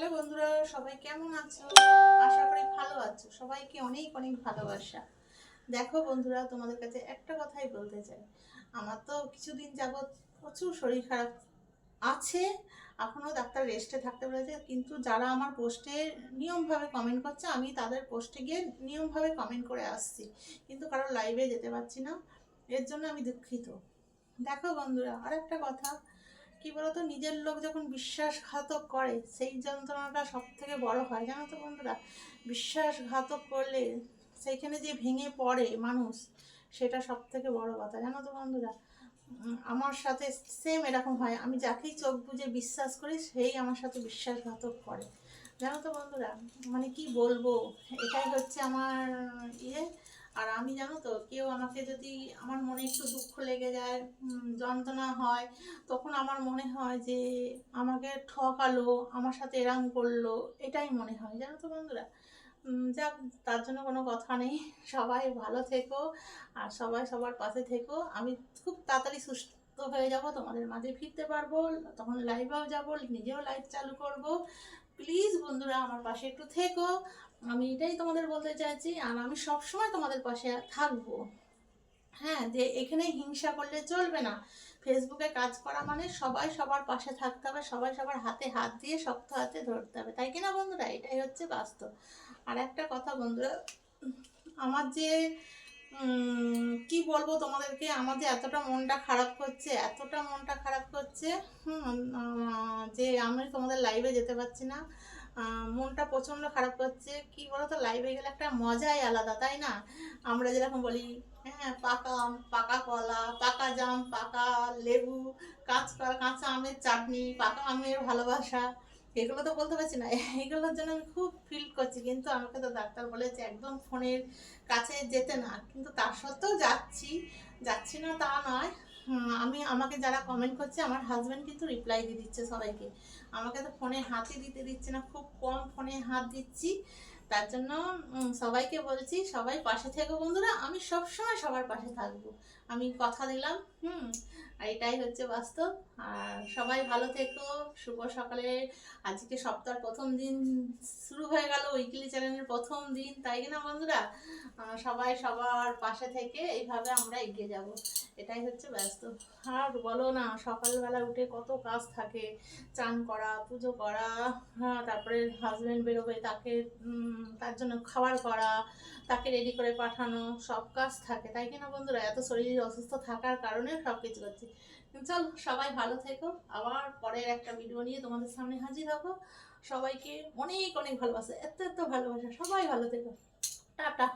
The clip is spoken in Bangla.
হ্যালো বন্ধুরা, সবাই কেমন আছো? আশা করি ভালো আছো। সবাইকে অনেক অনেক ভালোবাসা। দেখো বন্ধুরা, তোমাদের কাছে একটা কথাই বলতে চাই। আমার তো কিছুদিন যাবৎ প্রচুর শরীর খারাপ আছে। এখনও ডাক্তার রেস্টে থাকতে বলেছে, কিন্তু যারা আমার পোস্টে নিয়মভাবে কমেন্ট করছে আমি তাদের পোস্টে গিয়ে নিয়মভাবে কমেন্ট করে আসছি, কিন্তু কারোর লাইভে যেতে পারছি না। এর জন্য আমি দুঃখিত। দেখো বন্ধুরা, আর একটা কথা কি বলতো, নিজের লোক যখন বিশ্বাসঘাতক করে সেই যন্ত্রণাটা সব থেকে বড় হয়, জানো তো বন্ধুরা। বিশ্বাসঘাতক করলে সেইখানে যে ভেঙে পড়ে মানুষ, সেটা সব থেকে বড় কথা, জানো তো বন্ধুরা। আমার সাথে সেম এরকম হয়। আমি যাকেই চোখ বুজে বিশ্বাস করি সেই আমার সাথে বিশ্বাসঘাতক করে, জানো তো বন্ধুরা। মানে কি বলবো, এটাই হচ্ছে আমার ইয়ে। আর আমি জানো তো, কেউ আমাকে যদি, আমার মনে একটু দুঃখ লেগে যায়, যন্ত্রণা হয়, তখন আমার মনে হয় যে আমাকে ঠকালো, আমার সাথে এরম করলো, এটাই মনে হয়, জানো তো বন্ধুরা। যাক, তার জন্য কোনো কথা নেই। সবাই ভালো থেকো আর সবাই সবার পাশে থেকো। আমি খুব তাড়াতাড়ি সুস্থ হয়ে যাব, তোমাদের মাঝে ফিরতে পারবো, তখন লাইভেও যাব, নিজেও লাইভ চালু করব। প্লিজ বন্ধুরা, আমার পাশে একটু থেকো। আমি এটাই তোমাদের বলতে চাইছি, আর আমি সবসময় তোমাদের পাশে থাকবো। হ্যাঁ, যে এখানে হিংসা করলে চলবে না। ফেসবুকে কাজ করা মানে সবাই সবার পাশে থাকতে হবে, সবাই সবার হাতে হাত দিয়ে শক্ত হাতে ধরতে হবে, তাই কিনা বন্ধুরা? এটাই হচ্ছে বাস্তব। আর একটা কথা বন্ধুরা, আমার যে কি বলবো তোমাদেরকে, আমার যে এতটা মনটা খারাপ করছে, এতটা মনটা খারাপ করছে, যে আমি তোমাদের লাইভে যেতে পারছি না। মনটা প্রচণ্ড খারাপ করছে। কি বলো তো, লাইভে গেলে একটা মজাই আলাদা, তাই না? আমরা যেরকম বলি, হ্যাঁ, পাকা আম, পাকা কলা, পাকা জাম, পাকা লেবু, কাঁচা আমের চাটনি, পাকা আমের ভালোবাসা, এগুলো তো বলতে পারছি না। এগুলোর জন্য আমি খুব ফিল করছি, কিন্তু আমাকে তো ডাক্তার বলেছে একদম ফোনের কাছে যেতে না, কিন্তু তার সত্ত্বেও যাচ্ছি। যাচ্ছি না তা নয়। আমাকে যারা কমেন্ট করছে, আমার হাজব্যান্ড কিন্তু রিপ্লাই দিয়ে দিচ্ছে সবাইকে। আমাকে তো ফোনে হাতই দিতে দিচ্ছে না, খুব কম ফোনে হাত দিচ্ছি। তার জন্য সবাইকে বলছি, সবাই পাশে থেকো বন্ধুরা। আমি সবসময় সবার পাশে থাকবো, আমি কথা দিলাম। আর এটাই হচ্ছে বাস্তব। আর সবাই ভালো থেকো। শুভ সকালে। আজকে সপ্তাহের প্রথম দিন শুরু হয়ে গেল, উইকলি চ্যানেলের প্রথম দিন, তাই কিনা বন্ধুরা? সবাই সবার পাশে থেকে এইভাবে আমরা এগিয়ে যাব, এটাই হচ্ছে ব্যস্ত। আর বলো না, সকালবেলা উঠে কত কাজ থাকে। চান করা, পুজো করা, হ্যাঁ, তারপরে হাজব্যান্ড বেরোবে, তাকে তার জন্য খাবার করা, তাকে রেডি করে পাঠানো, সব কাজ থাকে, তাই কিনা বন্ধুরা? এত শরীর অসুস্থ থাকার কারণে সব কিছু করছি। চল, সবাই ভালো থেকো। আবার পরের একটা ভিডিও নিয়ে তোমাদের সামনে হাজির হবো। সবাইকে অনেক অনেক ভালোবাসা, এত এত ভালোবাসা। সবাই ভালো থেকো। টাটা।